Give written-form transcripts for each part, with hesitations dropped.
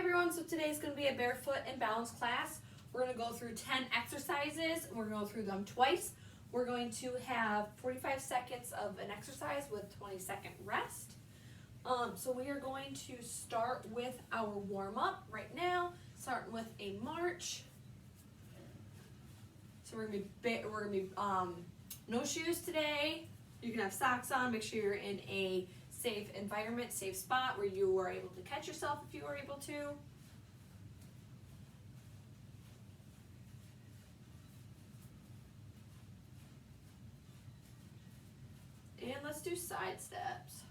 everyone, so today's going to be a barefoot and balance class. We're going to go through 10 exercises, and we're going to go through them twice. We're going to have 45 seconds of an exercise with 20-second rest. So we are going to start with our warm-up right now, starting with a march. So we're going to be no shoes today. You can have socks on. Make sure you're in a safe environment, safe spot where you are able to catch yourself if you are able to. And let's do side steps.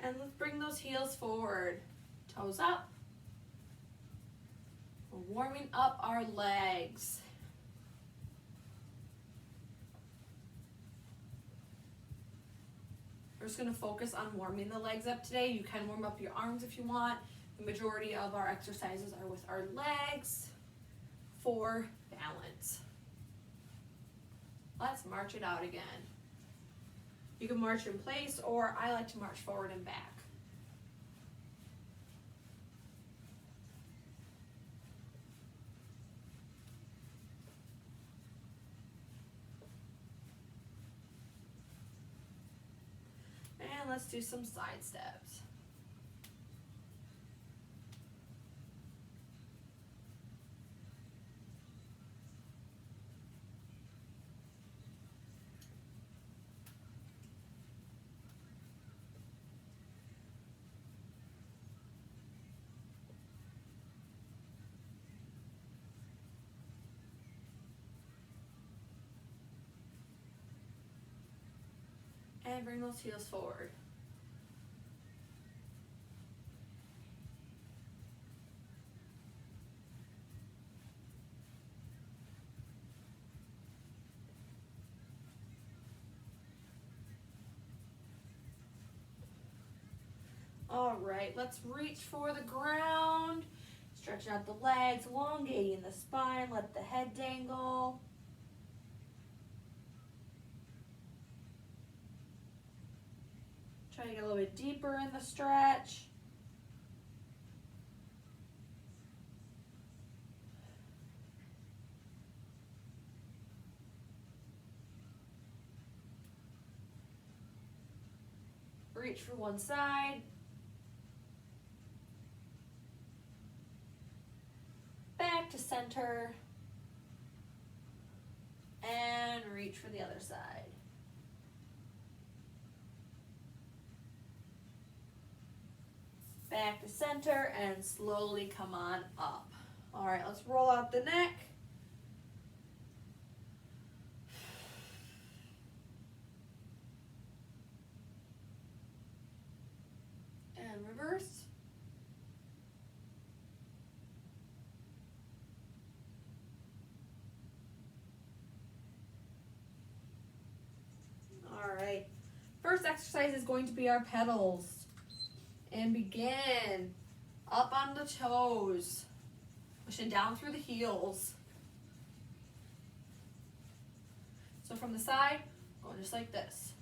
And let's bring those heels forward, toes up. We're warming up our legs. We're just going to focus on warming the legs up today. You can warm up your arms if you want. The majority of our exercises are with our legs for balance. Let's march it out again. You can march in place, or I like to march forward and back. And let's do some side steps. And bring those heels forward. All right, let's reach for the ground. Stretch out the legs, elongating the spine, let the head dangle. Try to get a little bit deeper in the stretch. Reach for one side. Back to center. And reach for the other side. Back to center and slowly come on up. All right, let's roll out the neck. And reverse. All right, first exercise is going to be our pedals. And begin up on the toes, pushing down through the heels. So from the side, going just like this.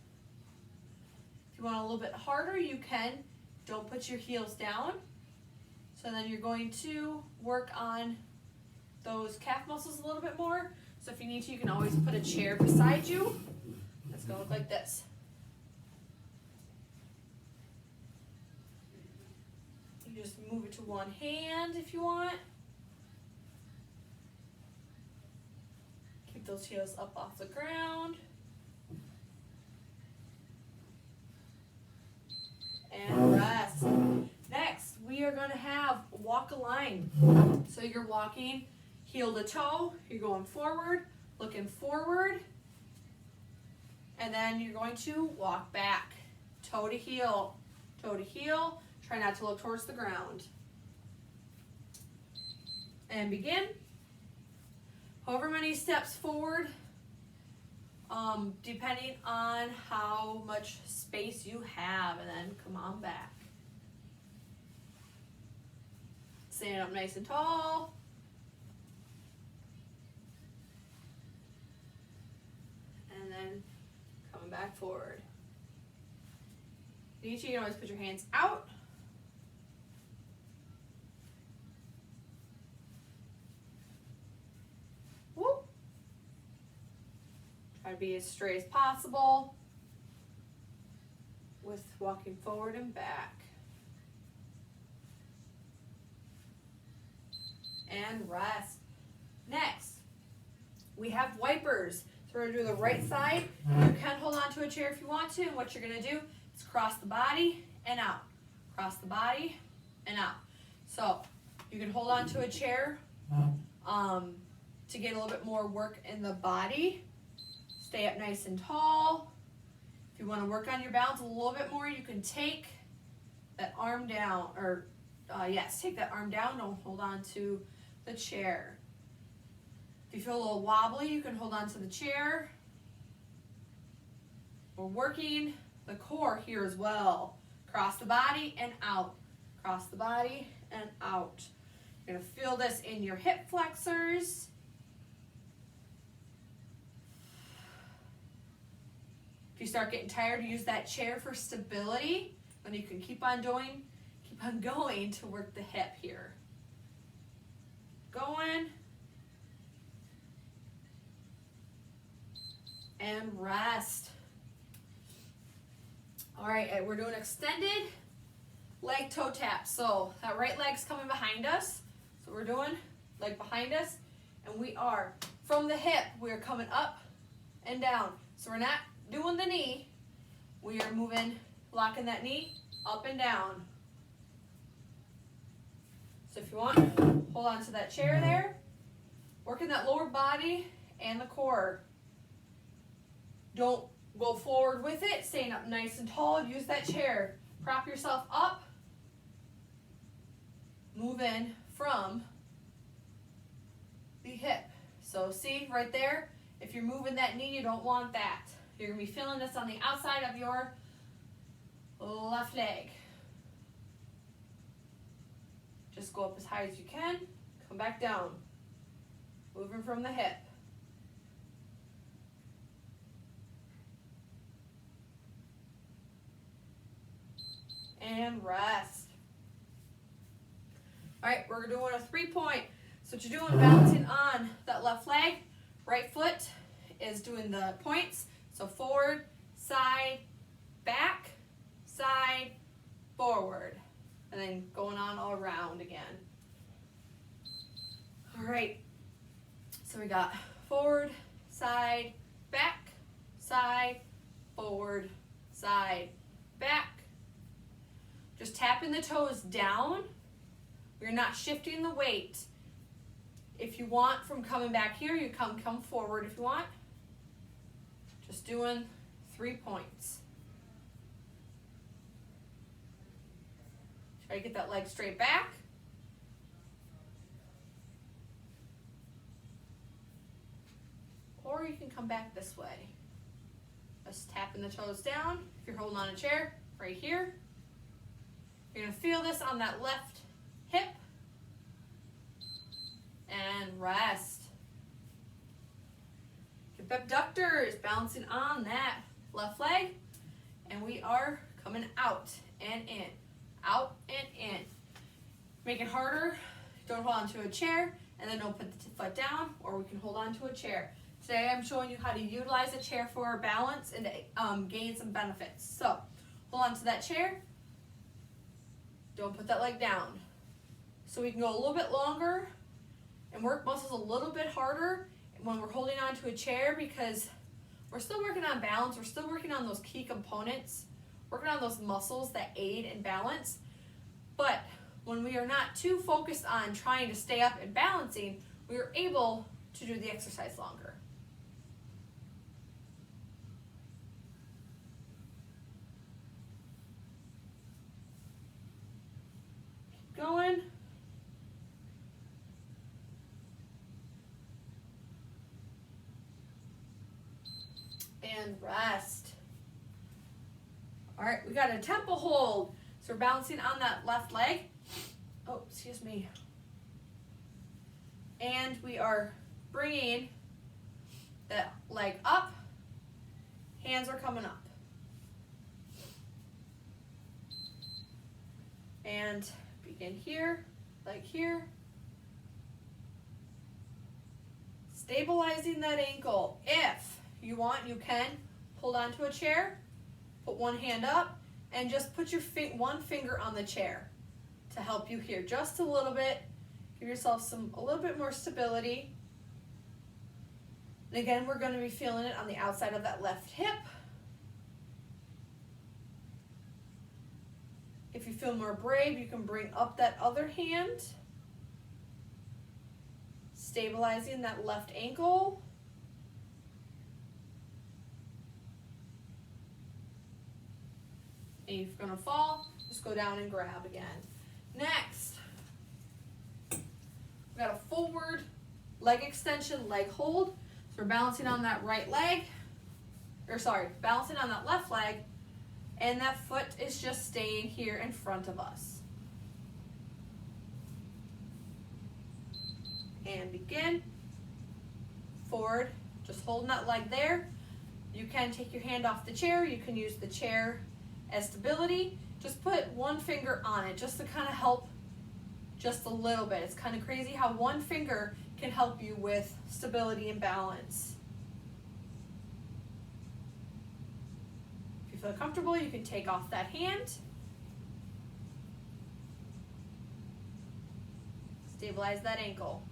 If you want a little bit harder, you can. Don't put your heels down. So then you're going to work on those calf muscles a little bit more. So if you need to, you can always put a chair beside you. Let's go look like this. Just move it to one hand if you want. Keep those heels up off the ground. And rest. Next, we are going to have walk a line. So you're walking heel to toe. You're going forward, looking forward. And then you're going to walk back. Toe to heel, toe to heel. Try not to look towards the ground. And begin. However many steps forward, depending on how much space you have, and then come on back. Stand up nice and tall. And then coming back forward. Need to, you can always put your hands out. Whoop. Try to be as straight as possible with walking forward and back. And rest. Next, we have wipers. So we're gonna do the right side. You can hold on to a chair if you want to, and what you're gonna do is cross the body and out. Cross the body and out. So you can hold on to a chair to get a little bit more work in the body. Stay up nice and tall. If you want to work on your balance a little bit more, you can take that arm down, or take that arm down. Don't hold on to the chair. If you feel a little wobbly, you can hold on to the chair. We're working the core here as well. Cross the body and out. Cross the body and out. You're going to feel this in your hip flexors. If you start getting tired, use that chair for stability. Then you can keep on going to work the hip here. Going. And rest. All right, we're doing extended leg toe tap. So that right leg's coming behind us. So we're doing leg behind us. And we are, from the hip, we're coming up and down. So we're not doing the knee. We are moving, locking that knee up and down. So if you want, hold on to that chair there. Working that lower body and the core. Don't go forward with it. Staying up nice and tall. Use that chair. Prop yourself up. Move in from the hip. So see right there, if you're moving that knee, you don't want that. You're going to be feeling this on the outside of your left leg. Just go up as high as you can. Come back down. Moving from the hip. And rest. All right, we're doing a 3-point. So what you're doing, balancing on that left leg. Right foot is doing the points. So forward, side, back, side, forward. And then going on all around again. All right. So we got forward, side, back, side, forward, side, back. Just tapping the toes down. We're not shifting the weight. If you want, from coming back here, you come forward if you want. Just doing 3 points. Try to get that leg straight back. Or you can come back this way. Just tapping the toes down. If you're holding on a chair, right here. You're going to feel this on that left hip. And rest. Hip abductors, balancing on that left leg. And we are coming out and in. Out and in. Make it harder. Don't hold on to a chair. And then don't put the foot down. Or we can hold on to a chair. Today I'm showing you how to utilize a chair for balance and to gain some benefits. So hold on to that chair. Don't put that leg down. So we can go a little bit longer and work muscles a little bit harder when we're holding on to a chair, because we're still working on balance. We're still working on those key components, working on those muscles that aid in balance. But when we are not too focused on trying to stay up and balancing, we are able to do the exercise longer. Keep going. And rest. All right, we got a temple hold. So we're balancing on that left leg. Oh, excuse me. And we are bringing that leg up. Hands are coming up. And begin here, leg here. Stabilizing that ankle. If you want, you can hold onto a chair, put one hand up, and just put your one finger on the chair to help you here just a little bit. Give yourself a little bit more stability. And again, we're going to be feeling it on the outside of that left hip. If you feel more brave, you can bring up that other hand, stabilizing that left ankle. And if you're going to fall, just go down and grab again. Next, we've got a forward leg extension, leg hold. So we're balancing on that right leg, balancing on that left leg, and that foot is just staying here in front of us. And begin, forward, just holding that leg there. You can take your hand off the chair, you can use the chair as stability. Just put one finger on it just to kind of help just a little bit. It's kind of crazy how one finger can help you with stability and balance. If you feel comfortable, you can take off that hand. Stabilize that ankle.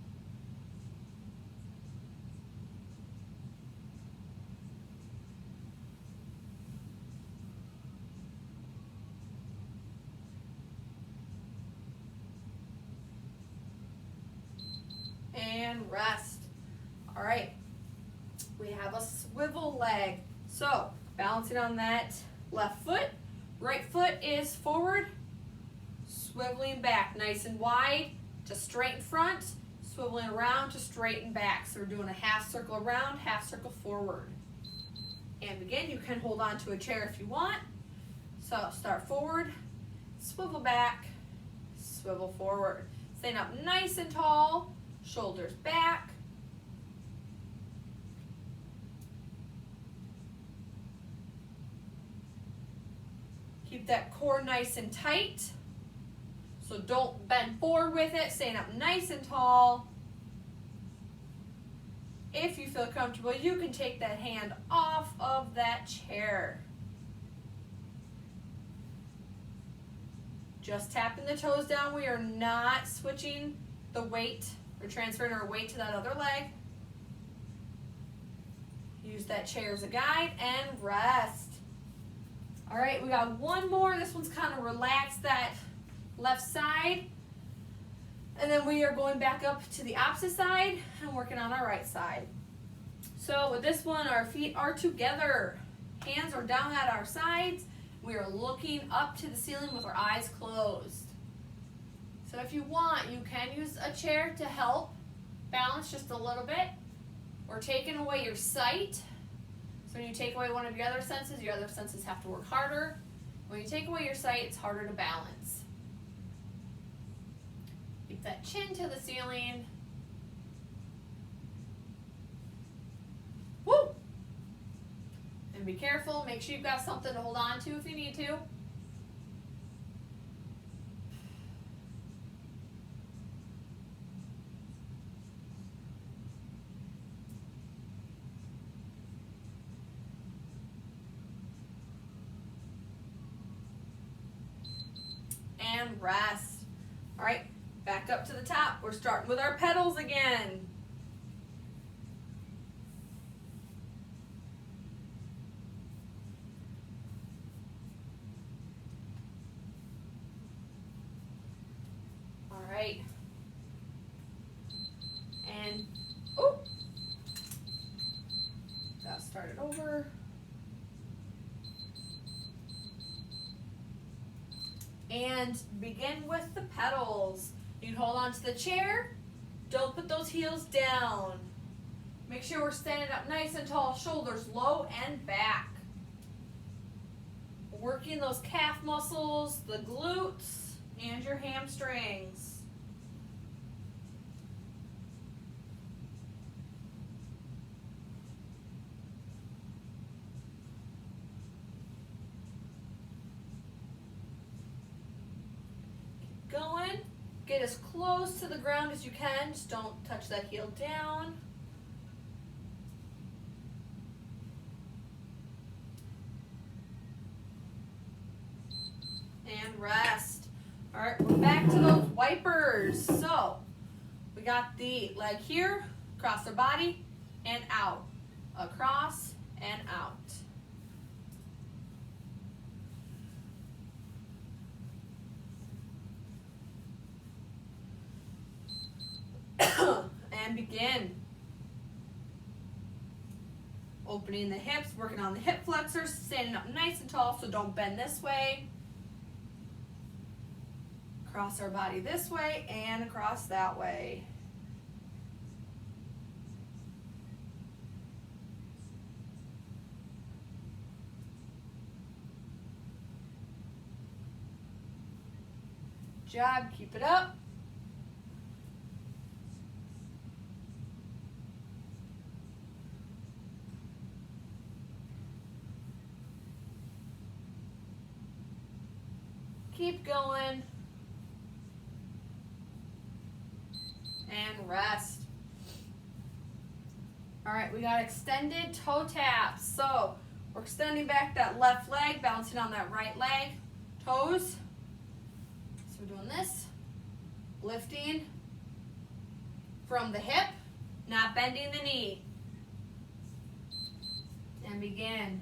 And rest. All right, we have a swivel leg. So balancing on that left foot, right foot is forward, swiveling back nice and wide to straighten front, swiveling around to straighten back. So we're doing a half circle around, half circle forward. And again, you can hold on to a chair if you want. So start forward, swivel back, swivel forward. Stand up nice and tall, shoulders back. Keep that core nice and tight. So don't bend forward with it. Stand up nice and tall. If you feel comfortable, you can take that hand off of that chair. Just tapping the toes down. We are not switching the weight. We're transferring our weight to that other leg. Use that chair as a guide and rest. All right, we got one more. This one's kind of relaxed that left side. And then we are going back up to the opposite side and working on our right side. So with this one, our feet are together. Hands are down at our sides. We are looking up to the ceiling with our eyes closed. So if you want, you can use a chair to help balance just a little bit. Or taking away your sight. So when you take away one of your other senses have to work harder. When you take away your sight, it's harder to balance. Keep that chin to the ceiling. Woo! And be careful, make sure you've got something to hold on to if you need to. And rest. All right, back up to the top. We're starting with our pedals again. All right. And, oh, got started over. And begin with the pedals. You can hold on to the chair. Don't put those heels down. Make sure we're standing up nice and tall, shoulders low and back. Working those calf muscles, the glutes, and your hamstrings. going. Get as close to the ground as you can. Just don't touch that heel down. And rest. All right, we're back to those wipers. So we got the leg here, across their body, and out. Across and out. And begin. Opening the hips, working on the hip flexors, standing up nice and tall, so don't bend this way. Cross our body this way and across that way. Job, keep it up. Keep going. And rest. All right, we got extended toe taps. So we're extending back that left leg, bouncing on that right leg, toes. So we're doing this, lifting from the hip, not bending the knee. And begin.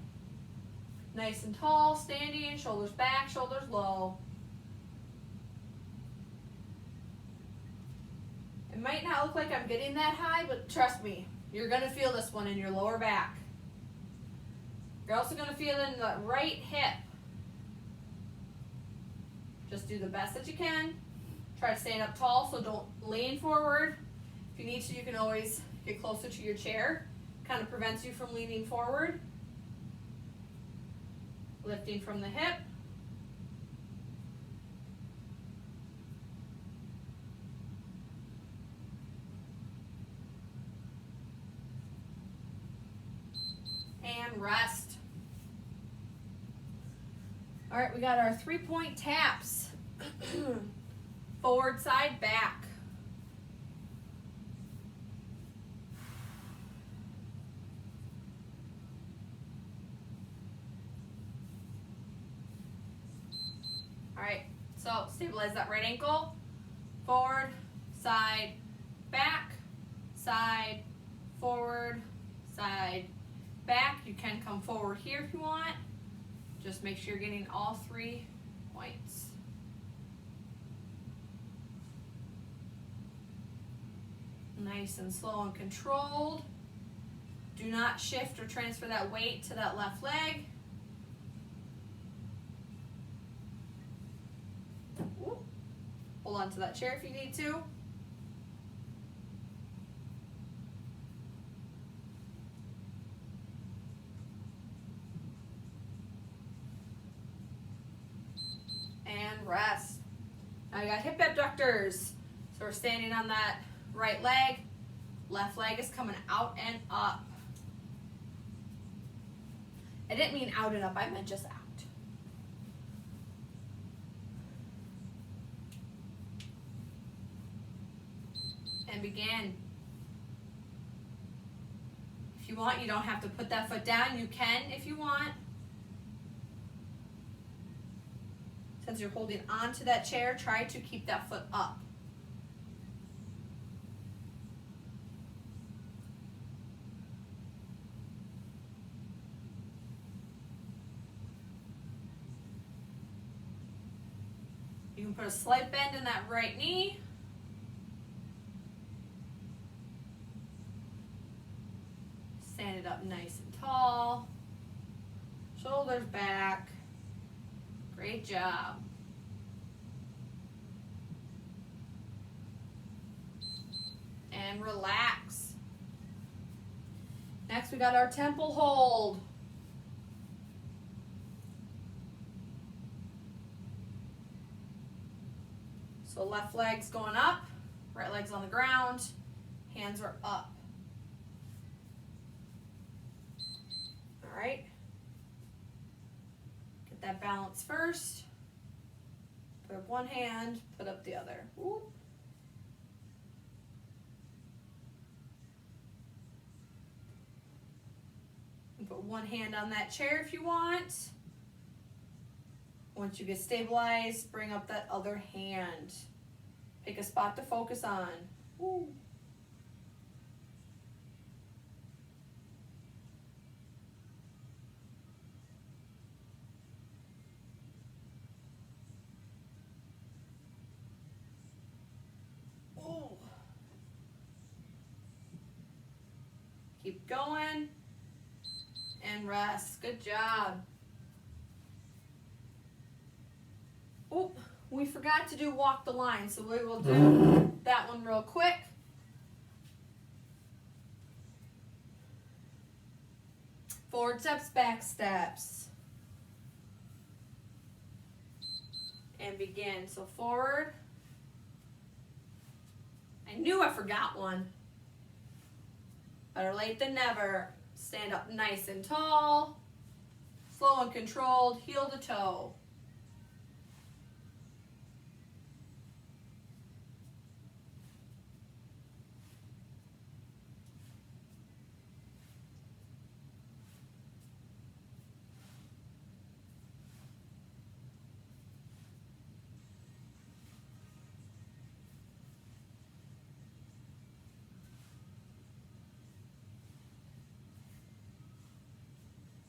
Nice and tall, standing, shoulders back, shoulders low. It might not look like I'm getting that high, but trust me, you're going to feel this one in your lower back. You're also going to feel it in the right hip. Just do the best that you can. Try to stand up tall, so don't lean forward. If you need to, you can always get closer to your chair. Kind of prevents you from leaning forward. Lifting from the hip. And rest. All right, we got our 3-point taps. Forward, side, back. All right, so stabilize that right ankle. Forward, side, back, side, forward, side, back. You can come forward here if you want. Just make sure you're getting all 3 points. Nice and slow and controlled. Do not shift or transfer that weight to that left leg. Ooh. Hold on to that chair if you need to. And rest. Now you got hip abductors. So we're standing on that right leg. Left leg is coming out and up. I didn't mean out and up, I meant just out. And begin. If you want, you don't have to put that foot down. You can if you want. Since you're holding onto that chair, try to keep that foot up. You can put a slight bend in that right knee. Stand it up nice and tall. Shoulders back. Great job. And relax. Next we got our temple hold. So left leg's going up, right leg's on the ground, hands are up. All right. Get that balance first. Put up one hand, put up the other. Whoop. And put one hand on that chair if you want. Once you get stabilized, bring up that other hand. Pick a spot to focus on. Woo. Ooh. Keep going and rest. Good job. Oh, we forgot to do walk the line, so we will do that one real quick. Forward steps, back steps. And begin. So forward. I knew I forgot one. Better late than never. Stand up nice and tall. Slow and controlled, heel to toe.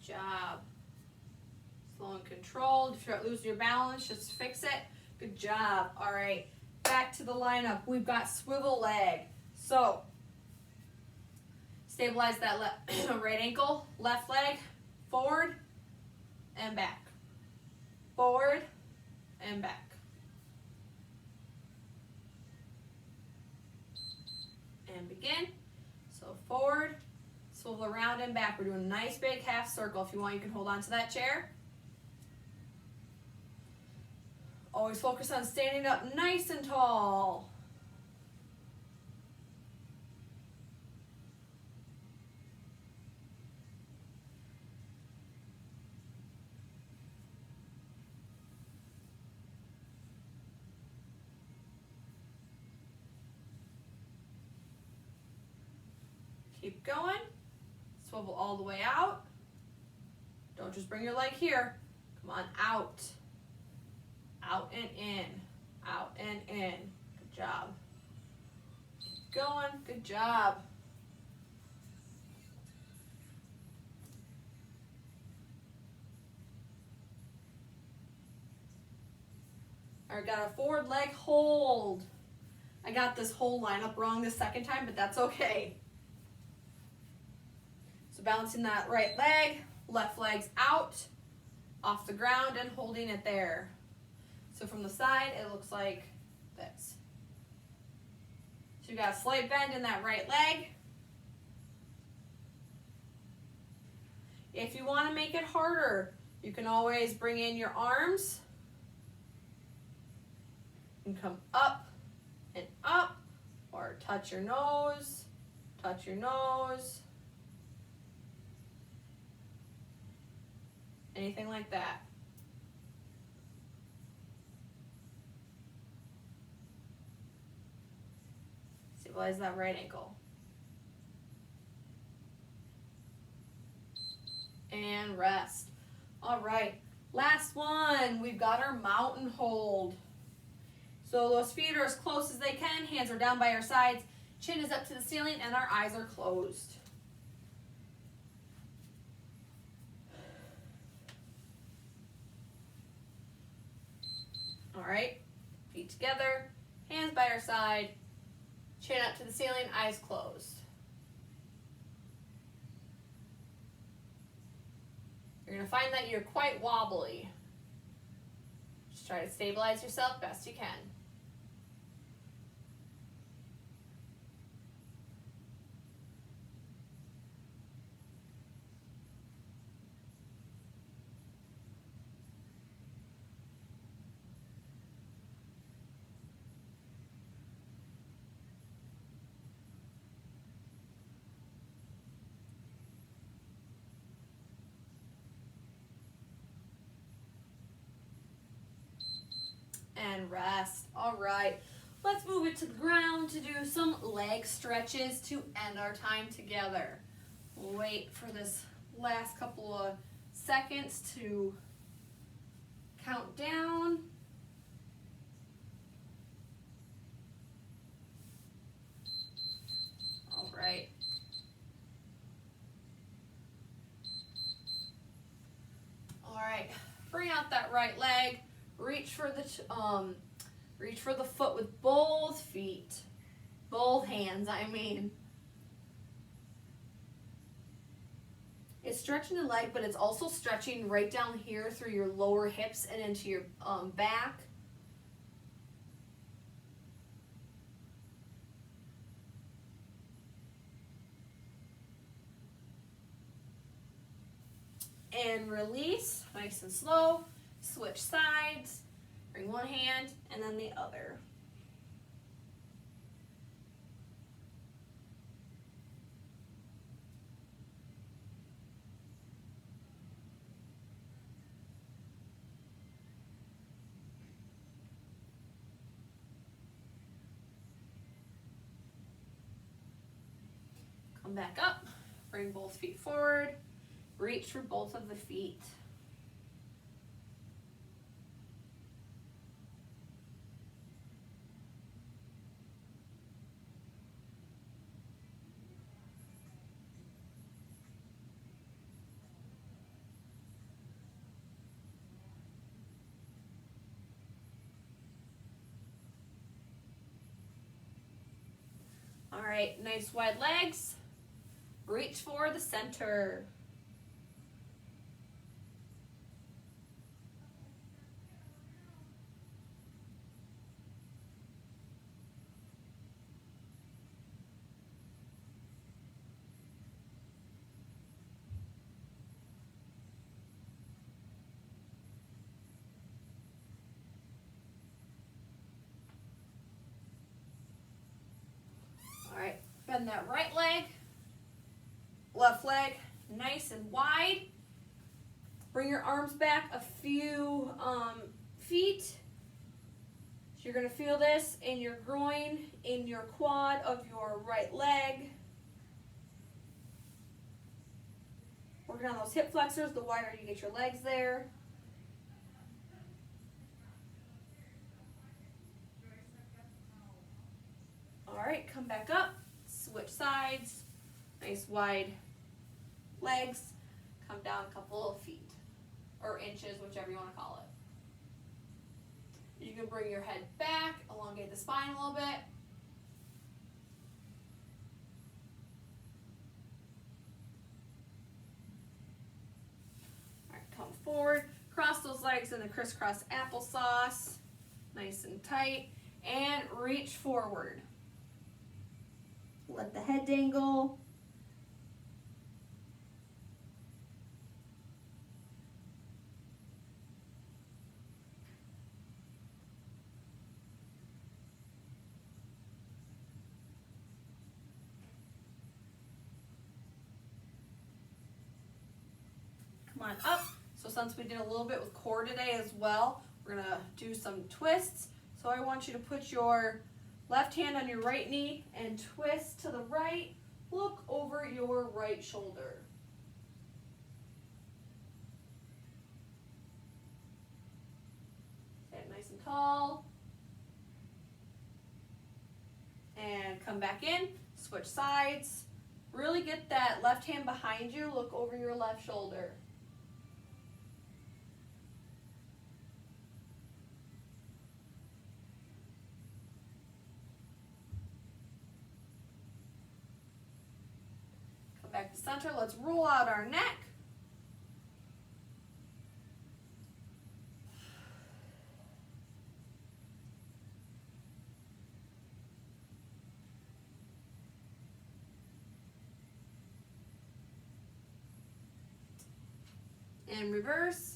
Job. Slow and controlled. If you're losing your balance, just fix it. Good job. All right, back to the lineup. We've got swivel leg. So stabilize that right ankle, left leg, forward and back. Forward and back. And begin. So forward, swivel around and back. We're doing a nice big half circle. If you want, you can hold on to that chair. Always focus on standing up nice and tall. Keep going. Swivel all the way out. Don't just bring your leg here. Come on, out. Out and in. Out and in. Good job. Keep going. Good job. All right, got a forward leg hold. I got this whole lineup wrong the second time, but that's okay. So balancing that right leg, left leg's out, off the ground and holding it there. So from the side, it looks like this. So you got a slight bend in that right leg. If you want to make it harder, you can always bring in your arms and come up and up, or touch your nose, touch your nose. Anything like that. Stabilize that right ankle. And rest. All right, last one. We've got our mountain hold. So those feet are as close as they can. Hands are down by our sides. Chin is up to the ceiling and our eyes are closed. All right, feet together, hands by our side, chin up to the ceiling, eyes closed. You're going to find that you're quite wobbly. Just try to stabilize yourself best you can. and rest. All right, let's move it to the ground to do some leg stretches to end our time together. Wait for this last couple of seconds to count down. All right. All right, bring out that right leg. Reach for the foot with both feet. Both hands, I mean. It's stretching the leg, but it's also stretching right down here through your lower hips and into your back. And release, nice and slow. Switch sides. Bring one hand and then the other. Come back up, bring both feet forward, reach for both of the feet. All right, nice wide legs. Reach for the center. All right, bend that right leg. Left leg nice and wide. Bring your arms back a few feet. So you're going to feel this in your groin, in your quad of your right leg. Working on those hip flexors, the wider you get your legs there. All right, come back up, switch sides, nice wide legs, come down a couple of feet, or inches, whichever you want to call it. You can bring your head back, elongate the spine a little bit. All right, come forward, cross those legs in the crisscross applesauce, nice and tight, and reach forward. Let the head dangle. Come on up. So since we did a little bit with core today as well, we're gonna do some twists. So I want you to put your left hand on your right knee and twist to the right. Look over your right shoulder. Stand nice and tall. And come back in, switch sides. Really get that left hand behind you, look over your left shoulder. Back to center. Let's roll out our neck. And reverse.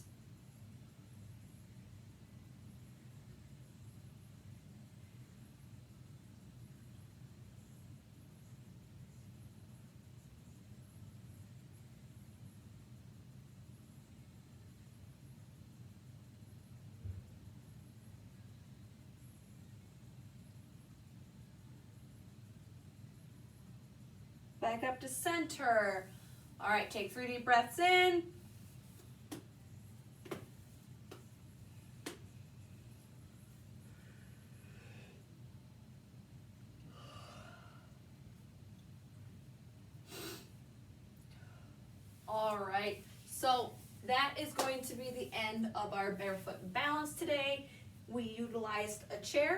Back up to center. All right, take 3 deep breaths in. All right, so that is going to be the end of our barefoot balance today. We utilized a chair.